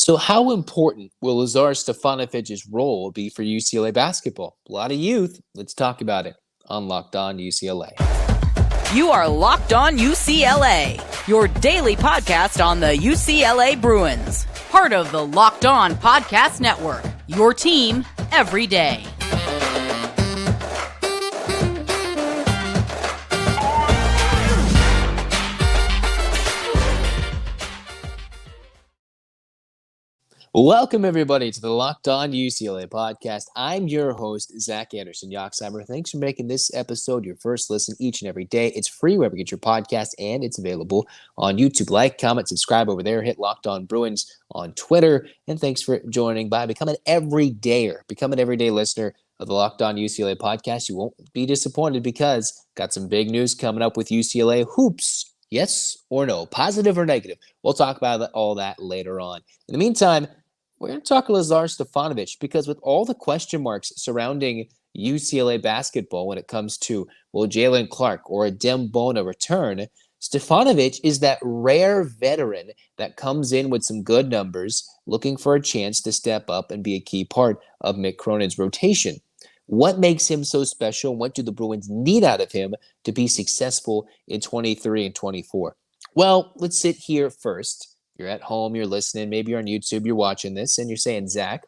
So how important will Lazar Stefanovic's role be for UCLA basketball? A lot of youth. Let's talk about it on Locked On UCLA. You are Locked On UCLA, your daily podcast on the UCLA Bruins. Part of the Locked On Podcast Network, your team every day. Welcome, everybody, to the Locked On UCLA podcast. I'm your host, Zach Anderson-Yoxsimer. Thanks for making this episode your first listen each and every day. It's free wherever you get your podcast, and it's available on YouTube. Like, comment, subscribe over there. Hit Locked On Bruins on Twitter. And thanks for joining by. Become an everyday listener of the Locked On UCLA podcast. You won't be disappointed because got some big news coming up with UCLA hoops. Yes or no? Positive or negative? We'll talk about all that later on. In the meantime, we're going to talk Lazar Stefanovic because with all the question marks surrounding UCLA basketball when it comes to, will Jalen Clark or a Dembona return, Stefanovic is that rare veteran that comes in with some good numbers, looking for a chance to step up and be a key part of Mick Cronin's rotation. What makes him so special, and what do the Bruins need out of him to be successful in 23 and 24? Well, let's sit here first. You're at home, you're listening, maybe you're on YouTube, you're watching this, and you're saying, Zach,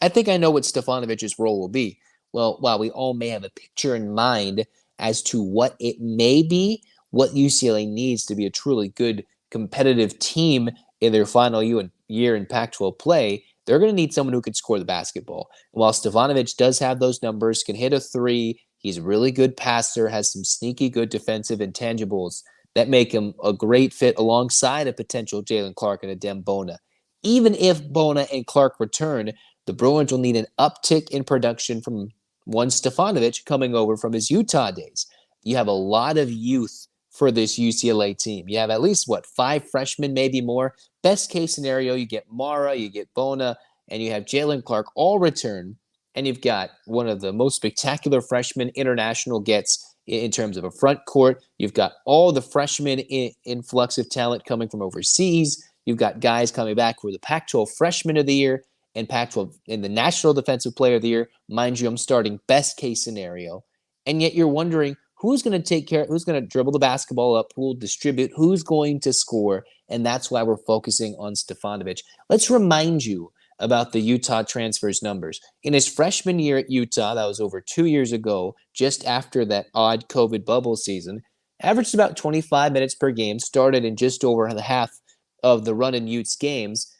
I think I know what Stefanovic's role will be. Well, while we all may have a picture in mind as to what it may be, what UCLA needs to be a truly good competitive team in their final year in Pac-12 play, they're going to need someone who can score the basketball. And while Stefanovic does have those numbers, can hit a three, he's a really good passer, has some sneaky good defensive intangibles that make him a great fit alongside a potential Jalen Clark and a Dembona. Even if Bona and Clark return, the Bruins will need an uptick in production from one Stefanovic coming over from his Utah days. You have a lot of youth for this UCLA team. You have at least, 5 freshmen, maybe more. Best case scenario, you get Mara, you get Bona, and you have Jalen Clark all return, and you've got one of the most spectacular freshman international gets in terms of a front court. You've got all the freshmen influx of talent coming from overseas. You've got guys coming back who are the Pac-12 Freshman of the Year and Pac-12 in the National Defensive Player of the Year. Mind you, I'm starting best case scenario. And yet you're wondering who's going to take care, who's going to dribble the basketball up, who will distribute, who's going to score. And that's why we're focusing on Stefanovic. Let's remind you about the Utah transfers numbers. In his freshman year at Utah, that was over 2 years ago, just after that odd COVID bubble season, averaged about 25 minutes per game, started in just over the half of the run in Utes games,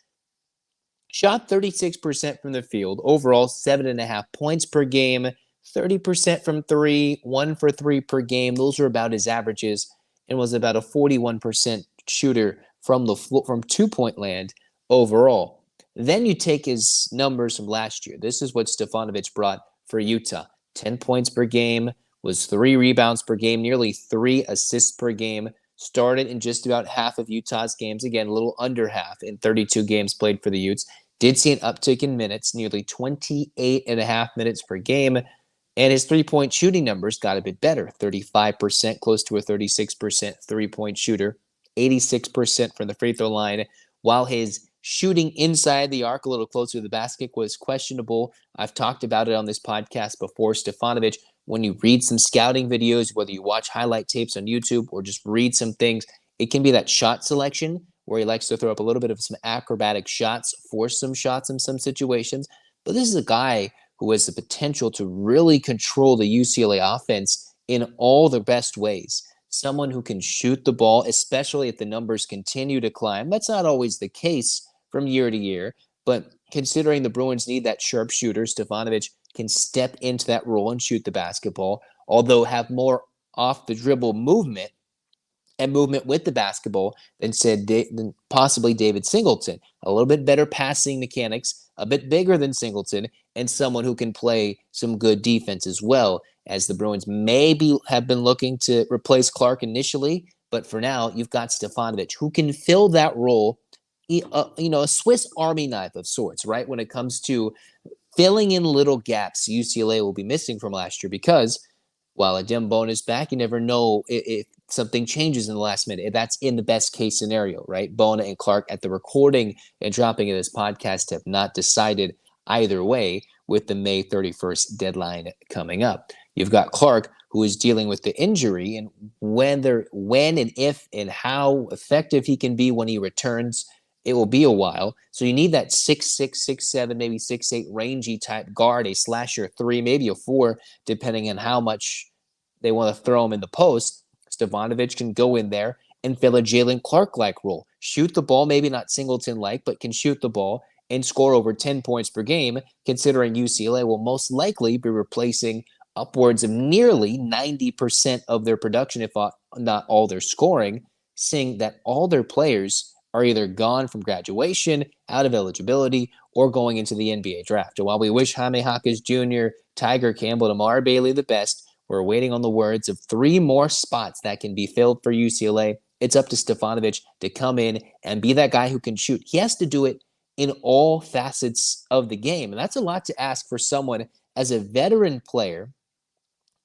shot 36% from the field, overall 7.5 points per game, 30% from three, 1 for 3 per game. Those are about his averages, and was about a 41% shooter from 2-point land overall. Then you take his numbers from last year. This is what Stefanovic brought for Utah. 10 points per game, was 3 rebounds per game, nearly 3 assists per game. Started in just about half of Utah's games. Again, a little under half in 32 games played for the Utes. Did see an uptick in minutes, nearly 28.5 minutes per game. And his three-point shooting numbers got a bit better. 35%, close to a 36% three-point shooter. 86% from the free throw line, while his shooting inside the arc, a little closer to the basket, was questionable. I've talked about it on this podcast before. Stefanovic, when you read some scouting videos, whether you watch highlight tapes on YouTube or just read some things, it can be that shot selection where he likes to throw up a little bit of some acrobatic shots, force some shots in some situations. But this is a guy who has the potential to really control the UCLA offense in all the best ways. Someone who can shoot the ball, especially if the numbers continue to climb. That's not always the case from year to year, but considering the Bruins need that sharp shooter, Stefanovic can step into that role and shoot the basketball, although have more off the dribble movement and movement with the basketball than possibly David Singleton. A little bit better passing mechanics, a bit bigger than Singleton, and someone who can play some good defense as well, as the Bruins maybe have been looking to replace Clark initially, but for now, you've got Stefanovic, who can fill that role, a Swiss Army knife of sorts, right? When it comes to filling in little gaps UCLA will be missing from last year, because while a Dembona is back, you never know if something changes in the last minute. That's in the best case scenario, right? Bona and Clark at the recording and dropping of this podcast have not decided either way with the May 31st deadline coming up. You've got Clark, who is dealing with the injury, and when and if and how effective he can be when he returns, it will be a while. So you need that 6'6", 6'7", maybe 6'8", rangy type guard, a slasher 3, maybe a 4, depending on how much they want to throw him in the post. Stefanovic can go in there and fill a Jalen Clark-like role. Shoot the ball, maybe not Singleton-like, but can shoot the ball and score over 10 points per game, considering UCLA will most likely be replacing upwards of nearly 90% of their production, if not all their scoring, seeing that all their players are either gone from graduation, out of eligibility, or going into the NBA draft. And while we wish Jaime Jaquez Jr., Tiger Campbell, and Amar Bailey the best, we're waiting on the words of 3 more spots that can be filled for UCLA. It's up to Stefanovic to come in and be that guy who can shoot. He has to do it in all facets of the game. And that's a lot to ask for someone as a veteran player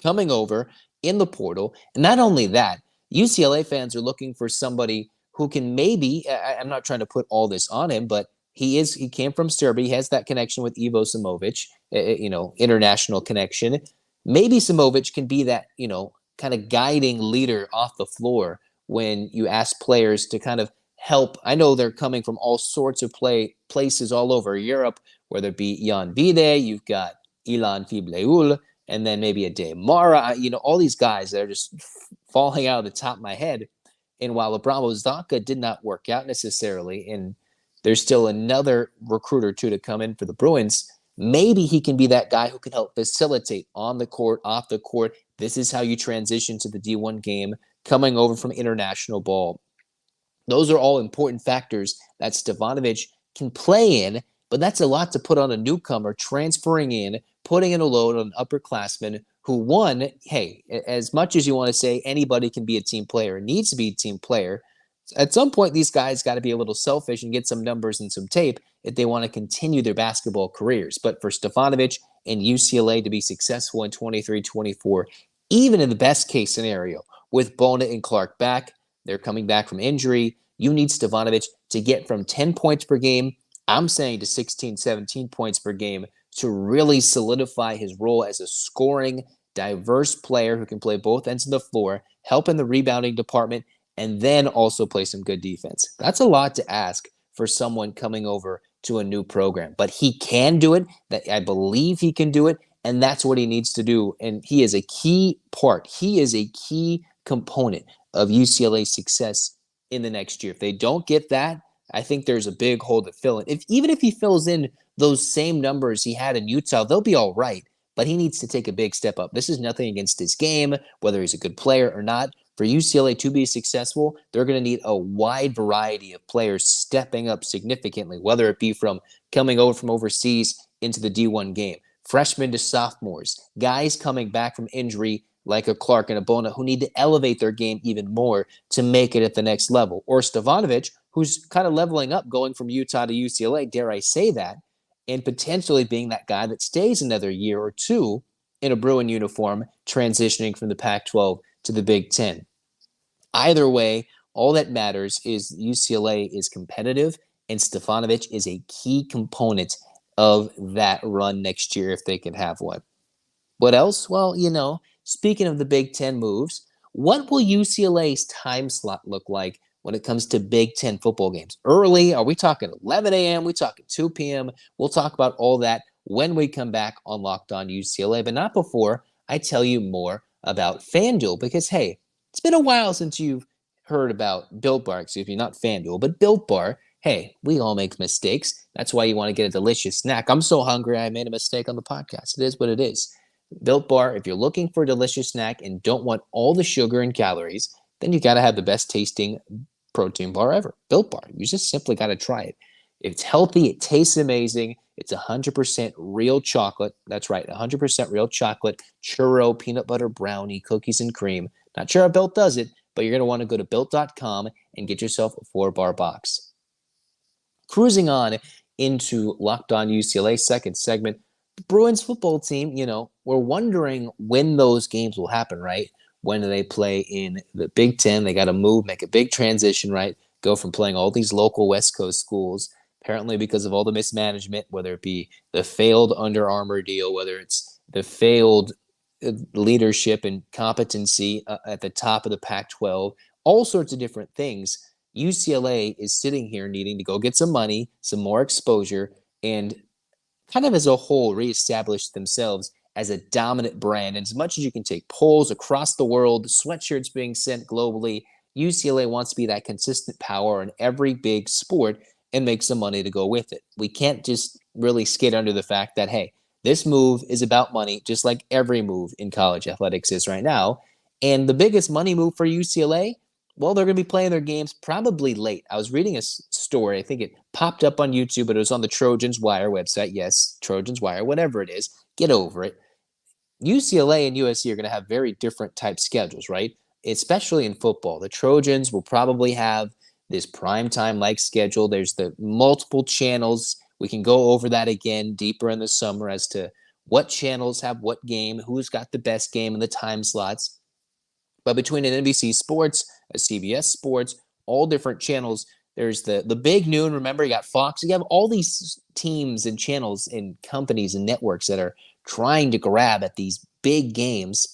coming over in the portal. And not only that, UCLA fans are looking for somebody who can maybe, I'm not trying to put all this on him, but he came from Serbia. He has that connection with Ivo Simovic, international connection. Maybe Simovic can be that, kind of guiding leader off the floor when you ask players to kind of help. I know they're coming from all sorts of places all over Europe, whether it be Jan Vide, you've got Ilan Fibleul, and then maybe a De Mara, all these guys that are just falling out of the top of my head. And while Abramo Zanka did not work out necessarily, and there's still another recruit or two to come in for the Bruins, maybe he can be that guy who can help facilitate on the court, off the court. This is how you transition to the D1 game, coming over from international ball. Those are all important factors that Stefanovic can play in, but that's a lot to put on a newcomer transferring in, putting in a load on an upperclassman who hey, as much as you want to say anybody can be a team player, needs to be a team player, at some point these guys got to be a little selfish and get some numbers and some tape if they want to continue their basketball careers. But for Stefanovic and UCLA to be successful in 23-24, even in the best case scenario, with Bona and Clark back, they're coming back from injury, you need Stefanovic to get from 10 points per game, I'm saying to 16, 17 points per game, to really solidify his role as a scoring, diverse player who can play both ends of the floor, help in the rebounding department, and then also play some good defense. That's a lot to ask for someone coming over to a new program. But he can do it. I believe he can do it, and that's what he needs to do. And he is a key part. He is a key component of UCLA's success in the next year. If they don't get that, I think there's a big hole to fill in. Even if he fills in those same numbers he had in Utah, they'll be all right. But he needs to take a big step up. This is nothing against his game, whether he's a good player or not. For UCLA to be successful, they're going to need a wide variety of players stepping up significantly, whether it be from coming over from overseas into the D1 game, freshmen to sophomores, guys coming back from injury like a Clark and a Bona who need to elevate their game even more to make it at the next level, or Stefanovic, who's kind of leveling up going from Utah to UCLA, dare I say that, and potentially being that guy that stays another year or two in a Bruin uniform, transitioning from the Pac-12 to the Big Ten. Either way, all that matters is UCLA is competitive, and Stefanovic is a key component of that run next year if they can have one. What else? Well, speaking of the Big Ten moves, what will UCLA's time slot look like when it comes to Big Ten football games? Early? Are we talking 11 a.m.? We talking 2 p.m.? We'll talk about all that when we come back on Locked On UCLA, but not before I tell you more about FanDuel, because, hey, it's been a while since you've heard about Built Bar. Excuse me, not FanDuel, but Built Bar. Hey, we all make mistakes. That's why you want to get a delicious snack. I'm so hungry I made a mistake on the podcast. It is what it is. Built Bar, if you're looking for a delicious snack and don't want all the sugar and calories, then you got to have the best tasting protein bar ever. Built Bar. You just simply got to try it. It's healthy. It tastes amazing. It's 100% real chocolate. That's right, 100% real chocolate, churro, peanut butter, brownie, cookies, and cream. Not sure how Built does it, but you're going to want to go to Built.com and get yourself a 4-bar box. Cruising on into Locked On UCLA, second segment. The Bruins football team, we're wondering when those games will happen, right? when they play in the Big Ten. They got to move, make a big transition, right? Go from playing all these local West Coast schools, apparently because of all the mismanagement, whether it be the failed Under Armour deal, whether it's the failed leadership and competency at the top of the Pac-12, all sorts of different things. UCLA is sitting here needing to go get some money, some more exposure, and kind of as a whole reestablish themselves as a dominant brand. And as much as you can take polls across the world, sweatshirts being sent globally, UCLA wants to be that consistent power in every big sport and make some money to go with it. We can't just really skid under the fact that, hey, this move is about money, just like every move in college athletics is right now. And the biggest money move for UCLA, well, they're going to be playing their games probably late. I was reading a story. I think it popped up on YouTube, but it was on the Trojans Wire website. Yes, Trojans Wire, whatever it is. Get over it. UCLA and USC are going to have very different type schedules, right? Especially in football. The Trojans will probably have this primetime-like schedule. There's the multiple channels. We can go over that again deeper in the summer as to what channels have what game, who's got the best game in the time slots. But between an NBC Sports, a CBS Sports, all different channels, there's the big noon. Remember, you got Fox. You have all these teams and channels and companies and networks that are trying to grab at these big games.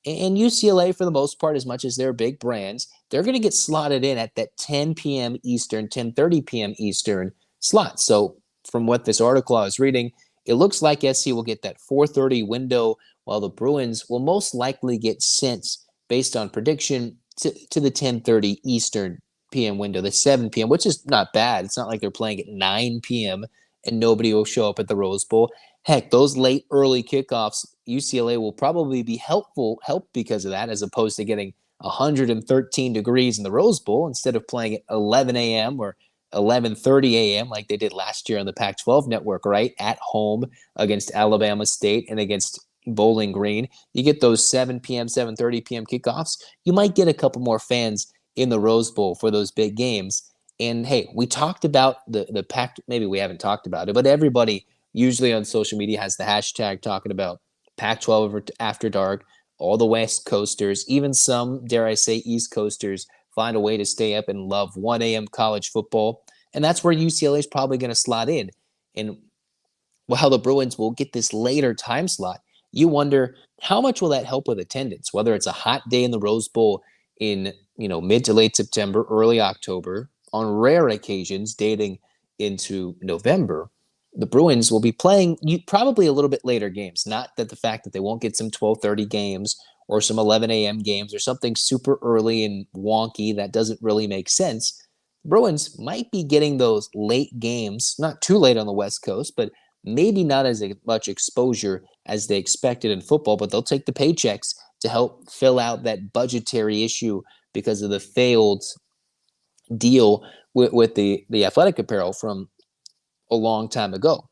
And UCLA, for the most part, as much as they're big brands, they're going to get slotted in at that 10 p.m. Eastern, 10:30 p.m. Eastern slot. So from what this article I was reading, it looks like SC will get that 4:30 window, while the Bruins will most likely get sent, based on prediction, to the 10:30 Eastern p.m. window, the 7 p.m., which is not bad. It's not like they're playing at 9 p.m. and nobody will show up at the Rose Bowl. Heck, those late early kickoffs, UCLA will probably be helped because of that, as opposed to getting 113 degrees in the Rose Bowl instead of playing at 11 a.m. or 11:30 a.m. like they did last year on the Pac-12 network, right? At home against Alabama State and against Bowling Green. You get those 7 p.m., 7:30 p.m. kickoffs, you might get a couple more fans in the Rose Bowl for those big games. And hey, we talked about the Pac, maybe we haven't talked about it, but everybody usually on social media has the hashtag talking about Pac-12 after dark. All the West Coasters, even some, dare I say, East Coasters, find a way to stay up and love 1 a.m. college football. And that's where UCLA is probably going to slot in. And while the Bruins will get this later time slot, you wonder how much will that help with attendance, whether it's a hot day in the Rose Bowl in mid to late September, early October, on rare occasions dating into November. The Bruins will be playing probably a little bit later games. Not that the fact that they won't get some 12:30 games or some 11 a.m. games or something super early and wonky that doesn't really make sense. The Bruins might be getting those late games, not too late on the West Coast, but maybe not as much exposure as they expected in football, but they'll take the paychecks to help fill out that budgetary issue because of the failed deal with the athletic apparel from a long time ago.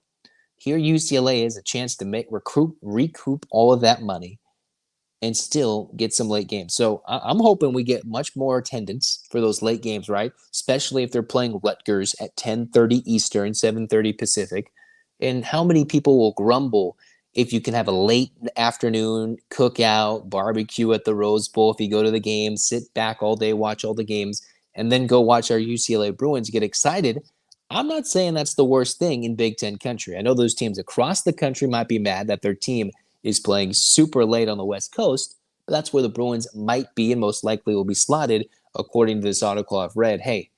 Here, UCLA has a chance to recoup all of that money and still get some late games. So I'm hoping we get much more attendance for those late games, right? Especially if they're playing Rutgers at 10:30 Eastern, 7:30 Pacific. And how many people will grumble if you can have a late afternoon cookout, barbecue at the Rose Bowl, if you go to the game, sit back all day, watch all the games, and then go watch our UCLA Bruins get excited. I'm not saying that's the worst thing in Big Ten country. I know those teams across the country might be mad that their team is playing super late on the West Coast, but that's where the Bruins might be and most likely will be slotted, according to this article I've read. Hey,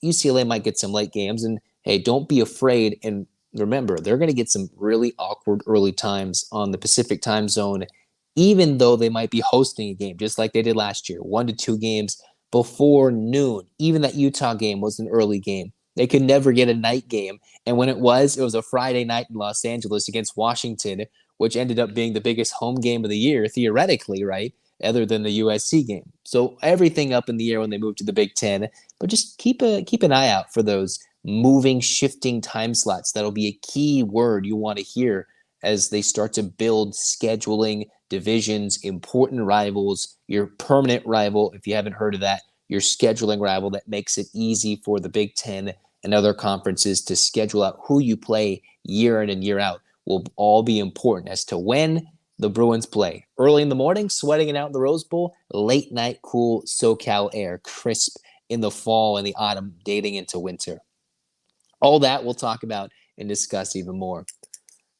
UCLA might get some late games, and hey, don't be afraid. And remember, they're going to get some really awkward early times on the Pacific time zone, even though they might be hosting a game, just like they did last year, 1 to 2 games before noon. Even that Utah game was an early game. They could never get a night game. And when it was a Friday night in Los Angeles against Washington, which ended up being the biggest home game of the year, theoretically, right? Other than the USC game. So everything up in the air when they move to the Big Ten. But just keep an eye out for those moving, shifting time slots. That'll be a key word you want to hear as they start to build scheduling, divisions, important rivals, your permanent rival, if you haven't heard of that, your scheduling rival that makes it easy for the Big Ten and other conferences to schedule out who you play year in and year out will all be important as to when the Bruins play. Early in the morning, sweating it out in the Rose Bowl. Late night, cool SoCal air, crisp in the fall and the autumn, dating into winter. All that we'll talk about and discuss even more.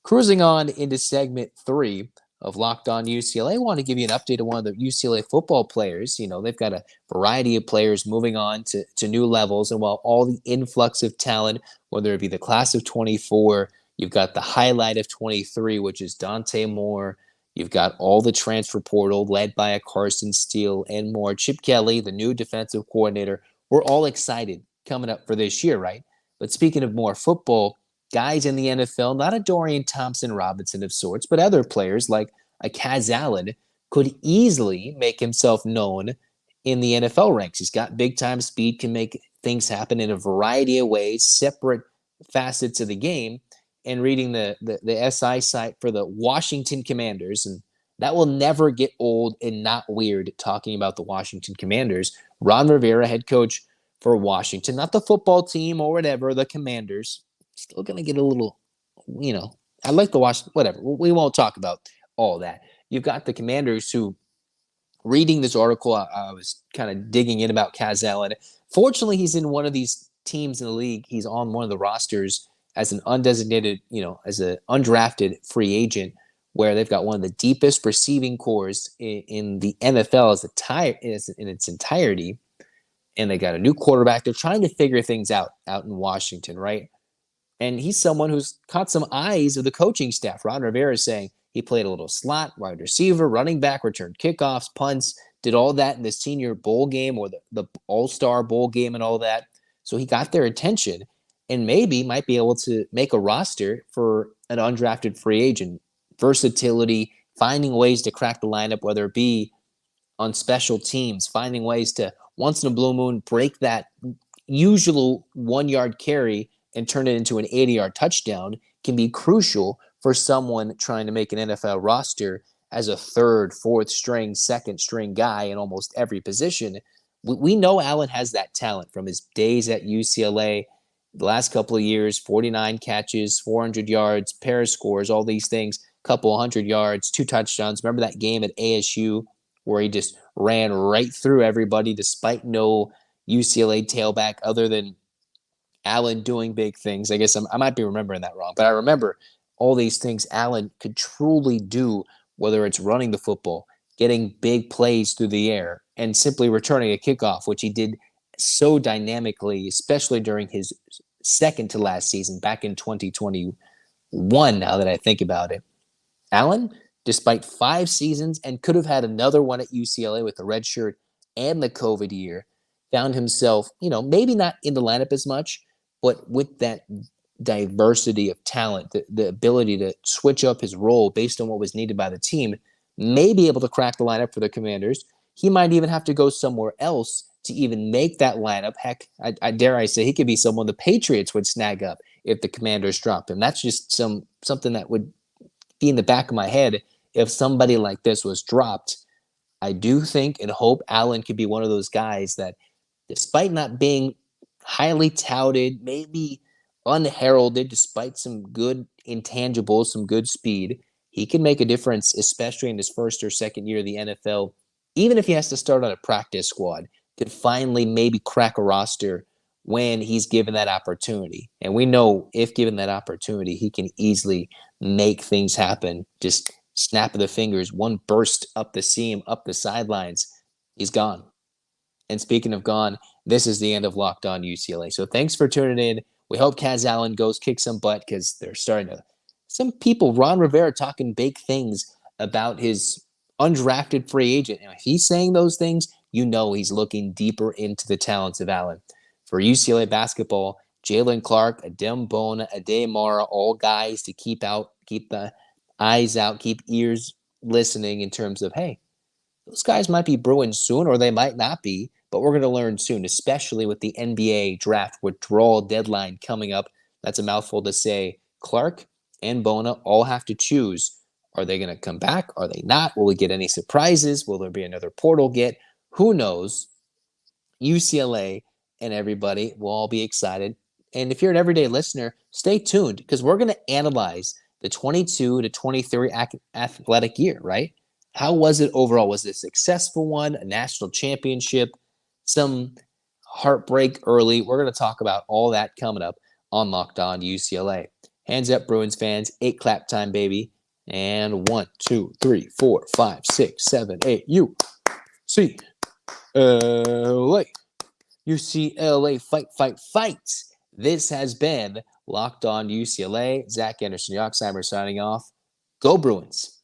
Cruising on into segment 3 of Locked On UCLA, I want to give you an update on one of the UCLA football players. You know, they've got a variety of players moving on to new levels. And while all the influx of talent, whether it be the class of 24, you've got the highlight of 23, which is Dante Moore. You've got all the transfer portal led by a Carson Steele and more. Chip Kelly, the new defensive coordinator. We're all excited coming up for this year, right? But speaking of more football, guys in the NFL, not a Dorian Thompson-Robinson of sorts, but other players like a Kaz Allen could easily make himself known in the NFL ranks. He's got big-time speed, can make things happen in a variety of ways, separate facets of the game. And reading the SI site for the Washington Commanders, and that will never get old and not weird talking about the Washington Commanders. Ron Rivera, head coach for Washington, not the football team or whatever, the Commanders. Still going to get a little, I like the Washington, whatever. We won't talk about all that. You've got the Commanders who, reading this article, I was kind of digging in about Kaz Allen. Fortunately, he's in one of these teams in the league. He's on one of the rosters as an undesignated, as an undrafted free agent, where they've got one of the deepest receiving cores in the NFL in its entirety. And they got a new quarterback. They're trying to figure things out in Washington, right? And he's someone who's caught some eyes of the coaching staff. Ron Rivera is saying he played a little slot, wide receiver, running back, returned kickoffs, punts, did all that in the senior bowl game or the all-star bowl game and all that. So he got their attention and maybe might be able to make a roster for an undrafted free agent. Versatility, finding ways to crack the lineup, whether it be on special teams, finding ways to, once in a blue moon, break that usual 1-yard carry and turn it into an 80-yard touchdown can be crucial for someone trying to make an NFL roster as a third, fourth string, second string guy in almost every position. We know Allen has that talent from his days at UCLA, the last couple of years, 49 catches, 400 yards, pair of scores, all these things, couple 100 yards, 2 touchdowns. Remember that game at ASU where he just ran right through everybody despite no UCLA tailback other than Allen doing big things. I guess I might be remembering that wrong, but I remember all these things Allen could truly do, whether it's running the football, getting big plays through the air, and simply returning a kickoff, which he did so dynamically, especially during his second to last season back in 2021, now that I think about it. Allen, despite 5 seasons and could have had another one at UCLA with the red shirt and the COVID year, found himself, maybe not in the lineup as much, but with that diversity of talent, the ability to switch up his role based on what was needed by the team, may be able to crack the lineup for the Commanders. He might even have to go somewhere else to even make that lineup. Heck, I dare I say he could be someone the Patriots would snag up if the Commanders dropped him. That's just something that would be in the back of my head if somebody like this was dropped. I do think and hope Allen could be one of those guys that, despite not being highly touted, maybe unheralded, despite some good intangibles, some good speed, he can make a difference, especially in his first or second year of the NFL, even if he has to start on a practice squad, could finally maybe crack a roster when he's given that opportunity. And we know if given that opportunity, he can easily make things happen. Just snap of the fingers, one burst up the seam, up the sidelines, he's gone. And speaking of gone, this is the end of Locked On UCLA. So thanks for tuning in. We hope Kaz Allen goes kick some butt because they're starting to, some people, Ron Rivera talking big things about his undrafted free agent. And if he's saying those things, he's looking deeper into the talents of Allen. For UCLA basketball, Jalen Clark, Adem Bona, Ade Mara, all guys to keep the eyes out, keep ears listening in terms of, hey, those guys might be Bruins soon or they might not be, but we're going to learn soon, especially with the NBA draft withdrawal deadline coming up. That's a mouthful to say. Clark and Bona all have to choose. Are they going to come back? Are they not? Will we get any surprises? Will there be another portal get? Who knows? UCLA and everybody will all be excited. And if you're an everyday listener, stay tuned because we're going to analyze the 22 to 23 athletic year, right? How was it overall? Was it a successful one, a national championship, some heartbreak early? We're going to talk about all that coming up on Locked On UCLA. Hands up, Bruins fans. 8 clap time, baby. And 1, 2, 3, 4, 5, 6, 7, 8. UCLA. UCLA fight, fight, fight. This has been Locked On UCLA. Zach Anderson-Yoxsimer signing off. Go Bruins.